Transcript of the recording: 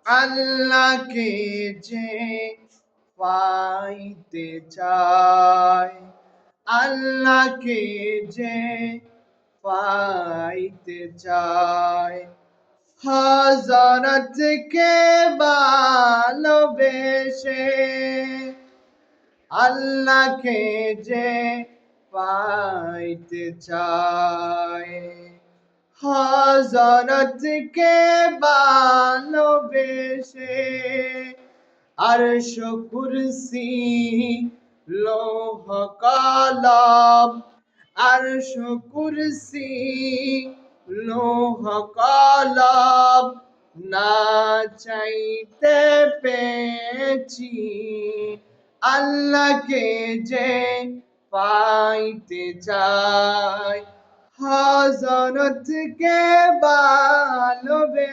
আল্লাহকে যে পাইতে চায়, আল্লাহকে যে পাইতে চায়, হযরতকে ভালোবেসে, আল্লাহকে যে পাইতে চায়, হযরতকে ভালোবেসে, আরশ কুরসি লৌহ কলম, আরশ কুরসি লৌহ কলম না চাইতে পেয়েছি, আল্লাহকে যে পাইতে চাই, হযরতকে ভালোবেসে।